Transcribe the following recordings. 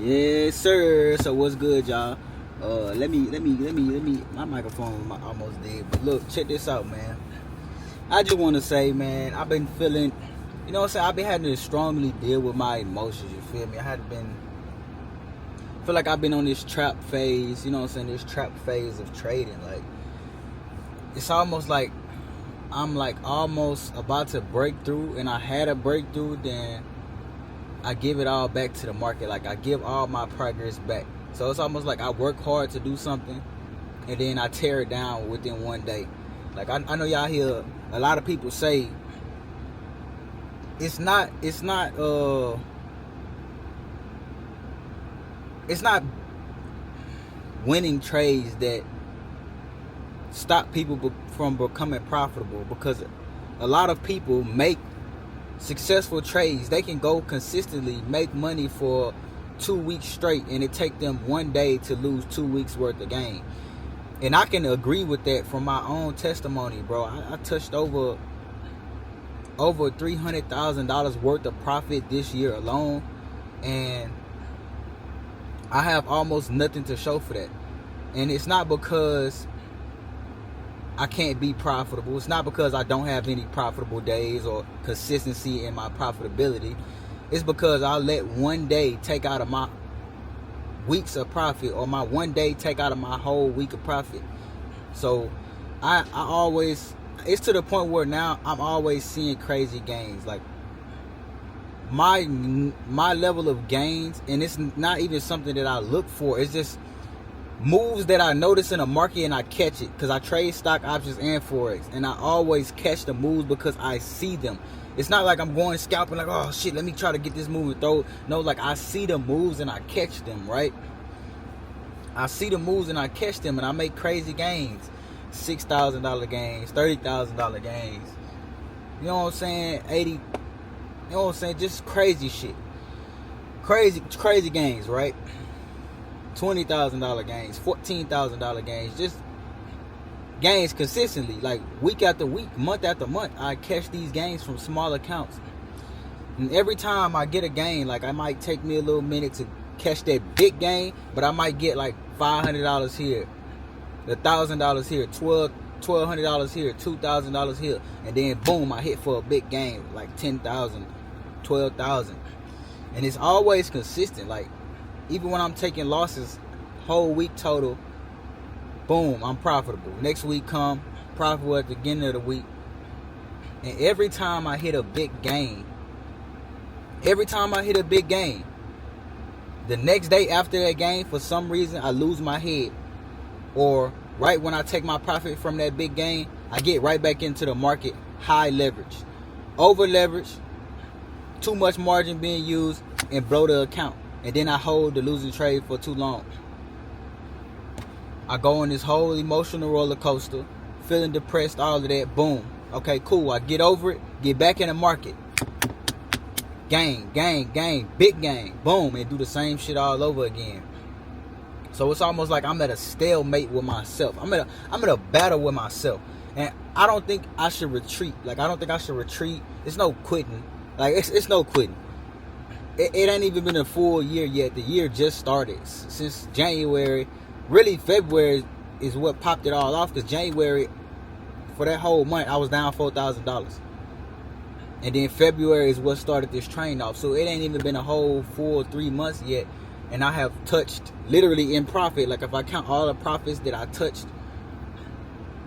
Yes, sir. So what's good, y'all? Let me. My microphone almost dead, but look, check this out, man. I just want to say, man, I've been feeling, what I'm saying. I've been having to strongly deal with my emotions. You feel me? Feel like I've been on this trap phase. You know what I'm saying? This trap phase of trading. Like, it's almost like I'm like almost about to break through, and I had a breakthrough, then I give it all back to the market. Like, I give all my progress back. So it's almost like I work hard to do something, and then I tear it down within one day. Like, I know y'all hear a lot of people say it's not winning trades that stop people from becoming profitable, because a lot of people make successful trades. They can go consistently make money for 2 weeks straight, and it take them one day to lose 2 weeks worth of gain. And I can agree with that from my own testimony, bro. I touched over $300,000 worth of profit this year alone, and I have almost nothing to show for that. And it's not because I can't be profitable. It's not because I don't have any profitable days or consistency in my profitability. It's because I let one day take out of my weeks of profit, or my one day take out of my whole week of profit. So I always, it's to the point where now I'm always seeing crazy gains. Like, my level of gains, and it's not even something that I look for. It's just moves that I notice in a market, and I catch it because I trade stock options and forex, and I always catch the moves because I see them. It's not like I'm going scalping like, oh shit, let me try to get this move and throw. No, like, I see the moves and I catch them, right? I see the moves and I catch them, and I make crazy gains. $6,000 gains, $30,000 gains. You know what I'm saying? 80, you know what I'm saying? Just crazy shit. Crazy gains, right? $20,000 gains, $14,000 gains, just gains consistently, like week after week, month after month. I catch these gains from small accounts, and every time I get a gain, like, I might take me a little minute to catch that big gain, but I might get like $500 here, $1,000 here, $1,200 here, $2,000 here, and then boom, I hit for a big gain like 10,000, 12,000, and it's always consistent. Like, even when I'm taking losses, whole week total, boom, I'm profitable. Next week come, profitable at the beginning of the week. And every time I hit a big gain, the next day after that gain, for some reason, I lose my head. Or right when I take my profit from that big gain, I get right back into the market, high leverage. Over leverage, too much margin being used, and blow the account. And then I hold the losing trade for too long. I go on this whole emotional roller coaster, feeling depressed, all of that. Boom. Okay, cool. I get over it, get back in the market. Gain, big gain. Boom. And do the same shit all over again. So it's almost like I'm at a stalemate with myself. I'm at a battle with myself. And I don't think I should retreat. Like, I don't think I should retreat. It's no quitting. Like, it's no quitting. It ain't even been a full year yet. The year just started. Since January, really February is what popped it all off, because January, for that whole month, I was down $4,000. And then February is what started this train off. So it ain't even been a whole full 3 months yet, and I have touched, literally in profit, like, if I count all the profits that I touched,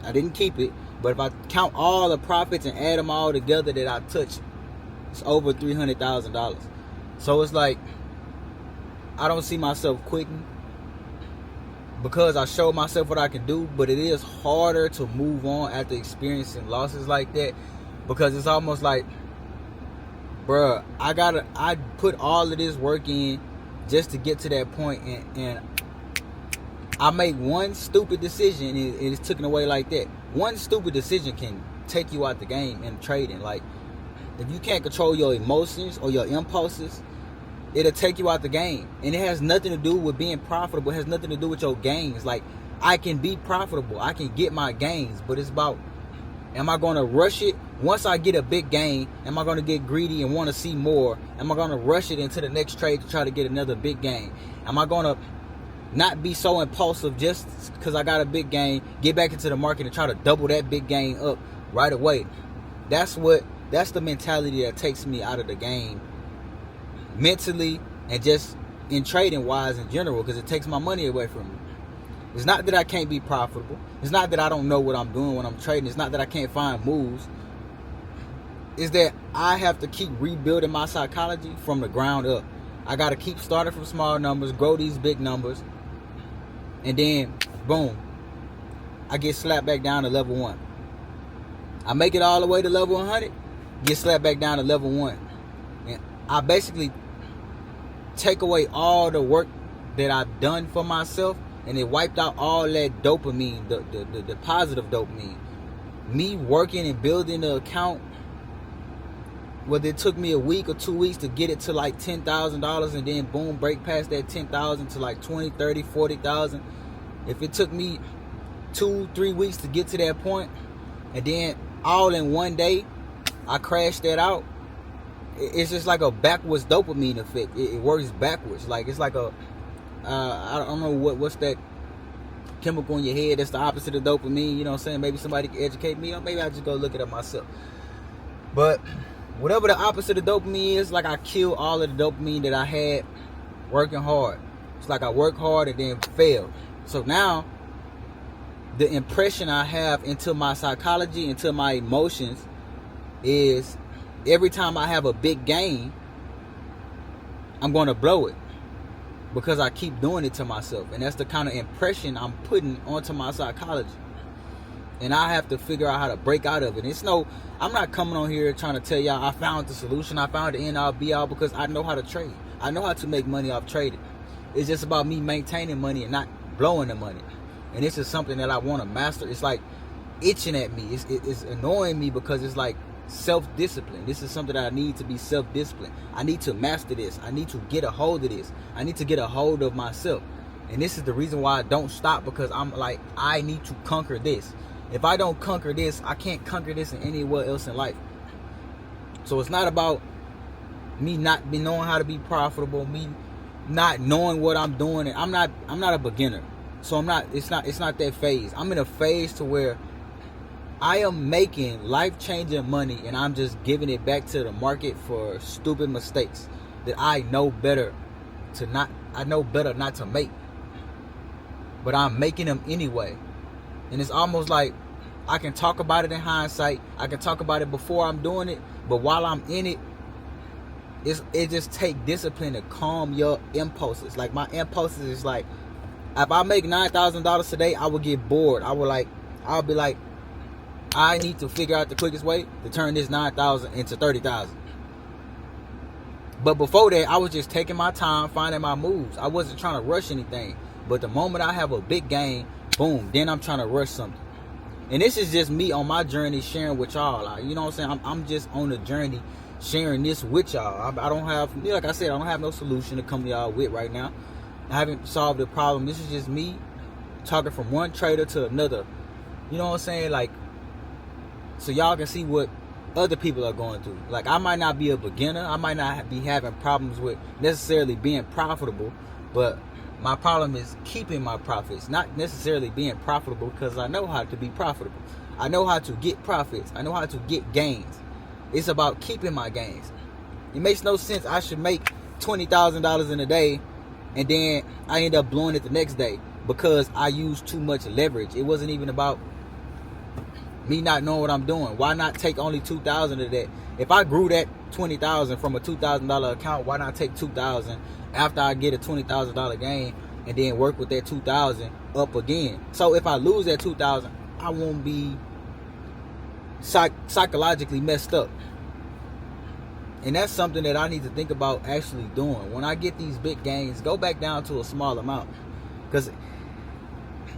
I didn't keep it, but if I count all the profits and add them all together that I touched, it's over $300,000. So it's like, I don't see myself quitting, because I showed myself what I can do. But it is harder to move on after experiencing losses like that, because it's almost like, bruh, I put all of this work in just to get to that point, and I make one stupid decision and it's taken away like that. One stupid decision can take you out the game in trading. Like, if you can't control your emotions or your impulses, it'll take you out the game. And it has nothing to do with being profitable. It has nothing to do with your gains. Like, I can be profitable, I can get my gains, but it's about Am I going to rush it? Once I get a big gain, am I going to get greedy and want to see more? Am I going to rush it into the next trade to try to get another big gain? Am I going to not be so impulsive just because I got a big gain, get back into the market and try to double that big gain up right away? That's the mentality that takes me out of the game mentally and just in trading wise in general, because it takes my money away from me. It's not that I can't be profitable. It's not that I don't know what I'm doing when I'm trading. It's not that I can't find moves. It's that I have to keep rebuilding my psychology from the ground up. I got to keep starting from small numbers, grow these big numbers, and then, boom, I get slapped back down to level 1. I make it all the way to level 100, get slapped back down to level 1. And I basically take away all the work that I've done for myself, and it wiped out all that dopamine, the positive dopamine. Me working and building the account, whether it took me a week or 2 weeks to get it to like $10,000 and then boom, break past that 10,000 to like 20, 30, 40,000. If it took me 2-3 weeks to get to that point, and then all in one day, I crashed that out. It's just like a backwards dopamine effect. It works backwards. Like it's like a, I don't know what's that chemical in your head that's the opposite of dopamine. You know what I'm saying? Maybe somebody can educate me, or maybe I just go look it up myself. But whatever the opposite of dopamine is, like I kill all of the dopamine that I had working hard. It's like I work hard and then fail. So now the impression I have into my psychology, into my emotions, is every time I have a big gain, I'm going to blow it, because I keep doing it to myself. And that's the kind of impression I'm putting onto my psychology. And I have to figure out how to break out of it. I'm not coming on here trying to tell y'all I found the solution, I found the end all be all, because I know how to trade. I know how to make money off trading. It's just about me maintaining money and not blowing the money. And this is something that I want to master. It's like itching at me. It's annoying me, because it's like self-discipline. This is something that I need to be self-disciplined. I need to master this. I need to get a hold of this. I need to get a hold of myself. And this is the reason why I don't stop, because I'm like, I need to conquer this. If I don't conquer this, I can't conquer this in anywhere else in life. So it's not about me not knowing how to be profitable, me not knowing what I'm doing. And I'm not a beginner. So it's not that phase. I'm in a phase to where I am making life-changing money, and I'm just giving it back to the market for stupid mistakes that I know better not to make. But I'm making them anyway. And it's almost like I can talk about it in hindsight. I can talk about it before I'm doing it. But while I'm in it, it just takes discipline to calm your impulses. Like my impulses is like, if I make $9,000 today, I will get bored. I'll be like, I need to figure out the quickest way to turn this 9,000 into 30,000. But before that, I was just taking my time, finding my moves. I wasn't trying to rush anything. But the moment I have a big gain, boom, then I'm trying to rush something. And this is just me on my journey sharing with y'all. You know what I'm saying? I'm just on the journey sharing this with y'all. I don't have, like I said, I don't have no solution to come to y'all with right now. I haven't solved the problem. This is just me talking from one trader to another. You know what I'm saying? Like, so y'all can see what other people are going through. Like, I might not be a beginner. I might not be having problems with necessarily being profitable. But my problem is keeping my profits. Not necessarily being profitable, because I know how to be profitable. I know how to get profits. I know how to get gains. It's about keeping my gains. It makes no sense I should make $20,000 in a day, and then I end up blowing it the next day because I used too much leverage. It wasn't even about me not knowing what I'm doing. Why not take only $2,000 of that? If I grew that $20,000 from a $2,000 account, why not take $2,000 after I get a $20,000 gain and then work with that $2,000 up again? So if I lose that $2,000, I won't be psychologically messed up. And that's something that I need to think about actually doing. When I get these big gains, go back down to a small amount. Because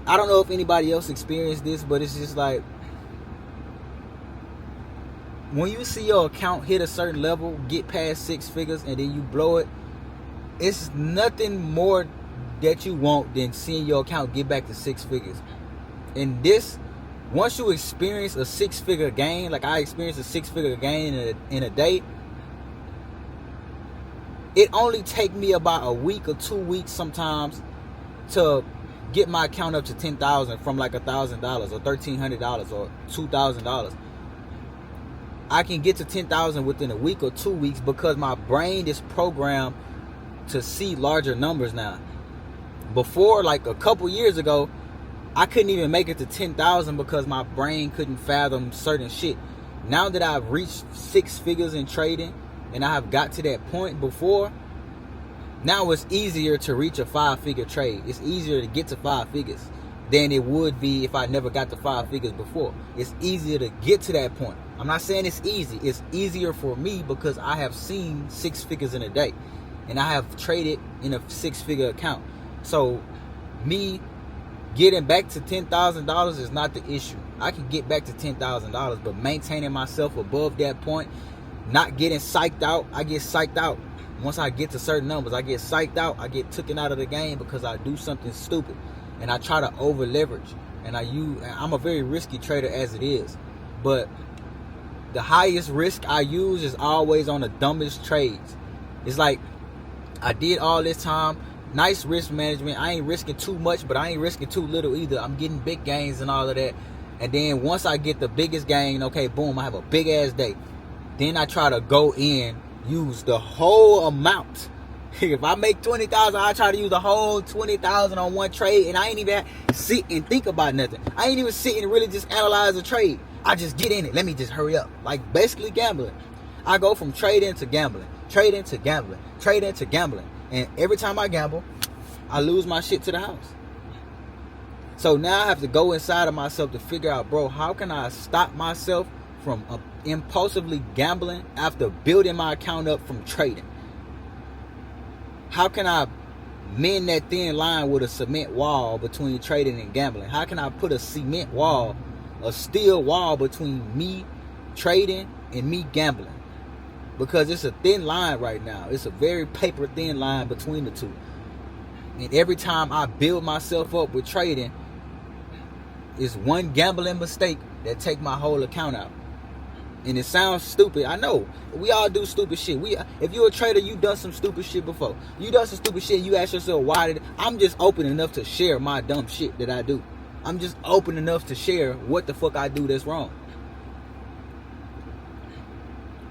I don't know if anybody else experienced this, but it's just like, when you see your account hit a certain level, get past 6 figures, and then you blow it, it's nothing more that you want than seeing your account get back to 6 figures. And this once you experience a 6-figure gain, like I experienced a 6-figure gain in a day, it only take me about a week or 2 weeks sometimes to get my account up to 10,000 from like $1,000 or $1,300 or $2,000. I can get to 10,000 within a week or 2 weeks because my brain is programmed to see larger numbers now. Before, like a couple years ago, I couldn't even make it to 10,000 because my brain couldn't fathom certain shit. Now that I've reached 6 figures in trading and I have got to that point before, now it's easier to reach a 5-figure trade. It's easier to get to 5 figures than it would be if I never got to 5 figures before. It's easier to get to that point. I'm not saying it's easy. It's easier for me because I have seen 6 figures in a day and I have traded in a 6-figure account. So me getting back to $10,000 is not the issue. I can get back to $10,000, but maintaining myself above that point, not getting psyched out. I get psyched out. Once I get to certain numbers, I get psyched out. I get taken out of the game because I do something stupid. And I try to over leverage. And I'm a very risky trader as it is. But the highest risk I use is always on the dumbest trades. It's like I did all this time. Nice risk management. I ain't risking too much, but I ain't risking too little either. I'm getting big gains and all of that. And then once I get the biggest gain, okay, boom, I have a big ass day. Then I try to go in, use the whole amount. If I make 20,000, I try to use the whole 20,000 on one trade, and I ain't even sit and think about nothing. I ain't even sit and really just analyze the trade. I just get in it. Let me just hurry up. Like basically gambling. I go from trading to gambling, trading to gambling, trading to gambling. And every time I gamble, I lose my shit to the house. So now I have to go inside of myself to figure out, bro, how can I stop myself from impulsively gambling after building my account up from trading? How can I mend that thin line with a cement wall between trading and gambling? How can I put a cement wall, a steel wall between me trading and me gambling? Because it's a thin line right now. It's a very paper thin line between the two. And every time I build myself up with trading, it's one gambling mistake that take my whole account out. And it sounds stupid. I know. We all do stupid shit. If you're a trader, you done some stupid shit before. You done some stupid shit. You ask yourself, why did I'm just open enough to share my dumb shit that I do. I'm just open enough to share what the fuck I do that's wrong.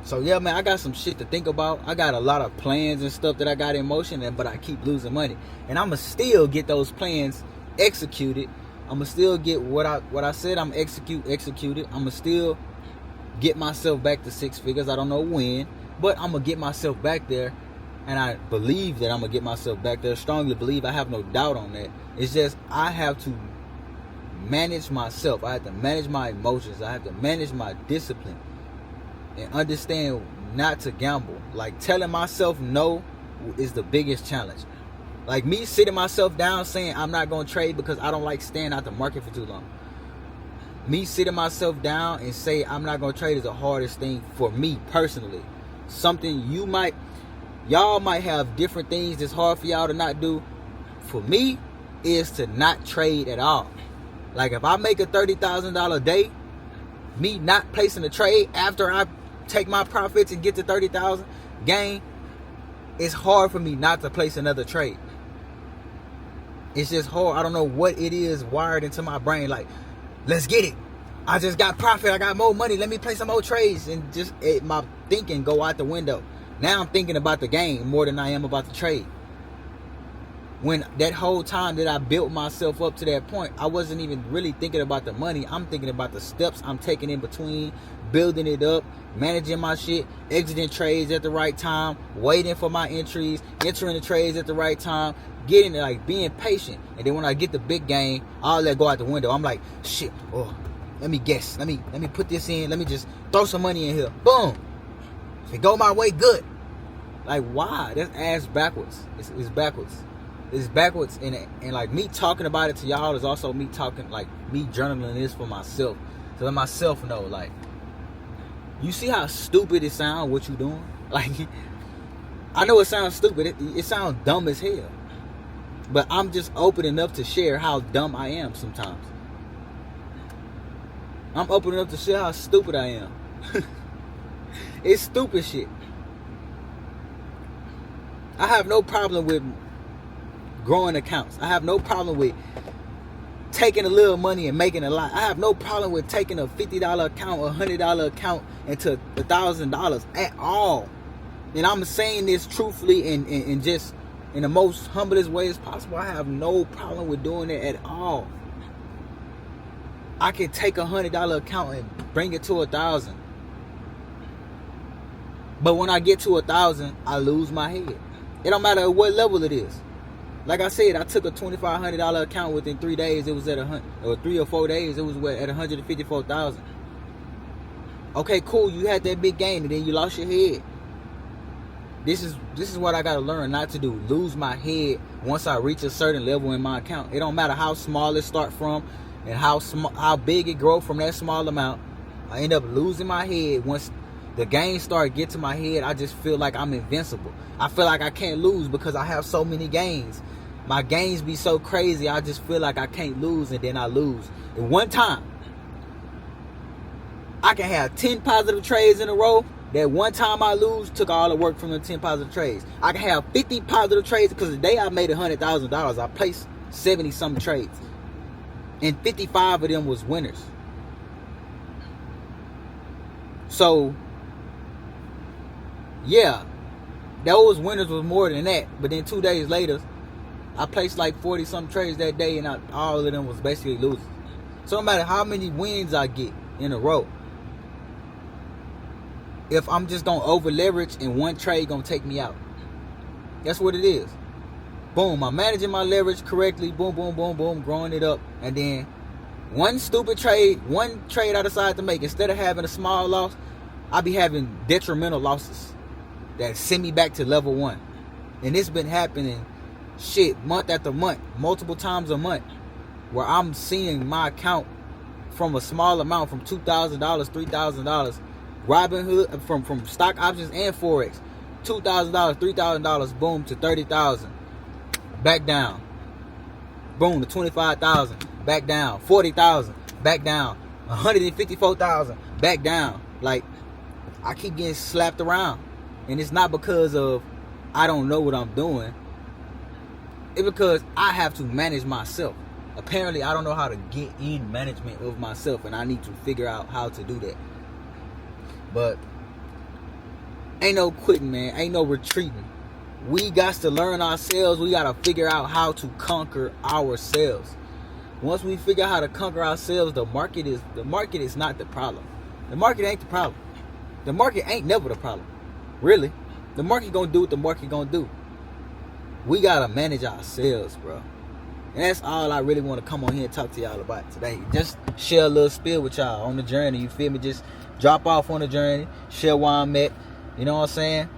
So yeah, man, I got some shit to think about. I got a lot of plans and stuff that I got in motion, but I keep losing money. And I'ma still get those plans executed. I'ma still get what I said I'm executed. I'ma still get myself back to 6 figures. I don't know when, but I'm gonna get myself back there. And I believe that I'm gonna get myself back there. Strongly believe. I have no doubt on that. It's just I have to manage myself. I have to manage my emotions. I have to manage my discipline and understand not to gamble. Like telling myself no is the biggest challenge. Like me sitting myself down saying I'm not gonna trade because I don't like staying out the market for too long. Me sitting myself down and say I'm not gonna trade is the hardest thing for me personally. Something y'all might have different things that's hard for y'all to not do. For me, is to not trade at all. Like if I make a $30,000 day, me not placing a trade after I take my profits and get to 30,000 gain, it's hard for me not to place another trade. It's just hard. I don't know what it is wired into my brain. Like, let's get it. I just got profit. I got more money. Let me play some more trades. And just my thinking go out the window. Now I'm thinking about the game more than I am about the trade. When that whole time that I built myself up to that point, I wasn't even really thinking about the money. I'm thinking about the steps I'm taking in between, building it up, managing my shit, exiting trades at the right time, waiting for my entries, entering the trades at the right time, getting like being patient. And then when I get the big game, all that go out the window. I'm like, shit, let me guess. Let me put this in. Let me just throw some money in here. Boom. If it go my way, good. Like, why? That's ass backwards. It's backwards. It's backwards, and like me talking about it to y'all is also me talking, like me journaling this for myself, to let myself know, like, you see how stupid it sounds what you doing? Like, I know it sounds stupid, it sounds dumb as hell, but I'm just open enough to share how dumb I am sometimes. I'm opening up to shit how stupid I am. It's stupid shit. I have no problem with growing accounts. I have no problem with taking a little money and making a lot. I have no problem with taking a $50 account or $100 account into $1,000 at all. And I'm saying this truthfully and just in the most humblest way as possible. I have no problem with doing it at all. I can take a $100 account and bring it to 1,000. But when I get to 1,000, I lose my head. It don't matter what level it is. Like I said, I took a $2,500 account within 3 days. It was at 3 or 4 days. It was at 154,000. Okay, cool. You had that big gain and then you lost your head. This is what I gotta learn not to do. Lose my head once I reach a certain level in my account. It don't matter how small it start from and how big it grow from that small amount. I end up losing my head once the gains start get to my head. I just feel like I'm invincible. I feel like I can't lose because I have so many gains. My gains be so crazy. I just feel like I can't lose, and then I lose. At one time, I can have 10 positive trades in a row. That one time I lose took all the work from the 10 positive trades. I can have 50 positive trades because the day I made $100,000, I placed 70 some trades, and 55 of them was winners. So yeah, those winners was more than that. But then 2 days later, I placed like 40 some trades that day, and all of them was basically losers. So no matter how many wins I get in a row, if I'm just gonna over leverage and one trade gonna take me out, that's what it is. Boom, I'm managing my leverage correctly. Boom, boom, boom, boom, growing it up, and then one stupid trade, one trade I decide to make, instead of having a small loss, I be having detrimental losses that send me back to level 1. And it's been happening month after month, multiple times a month, where I'm seeing my account from a small amount, from $2,000, $3,000, Robinhood, from stock options and Forex, $2,000, $3,000, boom, to $30,000, back down, boom, to $25,000, back down, $40,000, back down, $154,000, back down. Like, I keep getting slapped around, and it's not because of I don't know what I'm doing. It's because I have to manage myself. Apparently, I don't know how to get in management of myself, and I need to figure out how to do that. But ain't no quitting, man. Ain't no retreating. We got to learn ourselves. We got to figure out how to conquer ourselves. Once we figure out how to conquer ourselves, the market is not the problem. The market ain't the problem. The market ain't never the problem. Really. The market gonna do what the market gonna do. We gotta manage ourselves, bro. And that's all I really want to come on here and talk to y'all about today. Just share a little spill with y'all on the journey. You feel me? Just drop off on the journey. Share where I'm at. You know what I'm saying?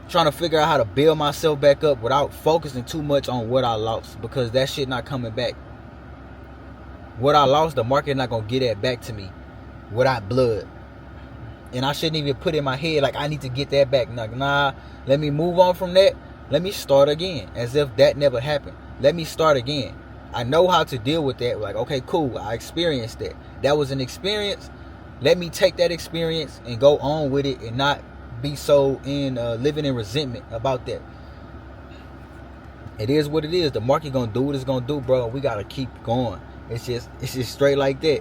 Trying to figure out how to build myself back up without focusing too much on what I lost, because that shit not coming back. What I lost, the market not gonna get that back to me without blood. And I shouldn't even put in my head like I need to get that back. Nah, let me move on from that. Let me start again, as if that never happened. Let me start again. I know how to deal with that. Like, okay, cool, I experienced that. That was an experience. Let me take that experience and go on with it, and not be so living in resentment about that. It is what it is. The market gonna do what it's gonna do, bro. We gotta keep going. It's just straight like that.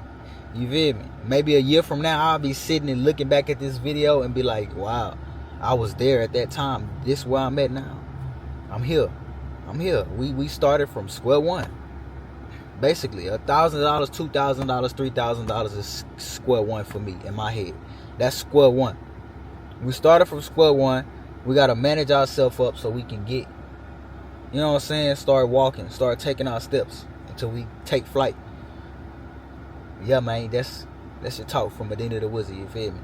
You feel me? Maybe a year from now, I'll be sitting and looking back at this video and be like, wow, I was there at that time. This is where I'm at now. I'm here. We started from square one. Basically, $1,000, $2,000, $3,000 is square one for me in my head. That's square one. We started from square one. We got to manage ourselves up so we can get, you know what I'm saying, start walking, start taking our steps until we take flight. Yeah, man, that's your talk from Madinathawizard, you feel me?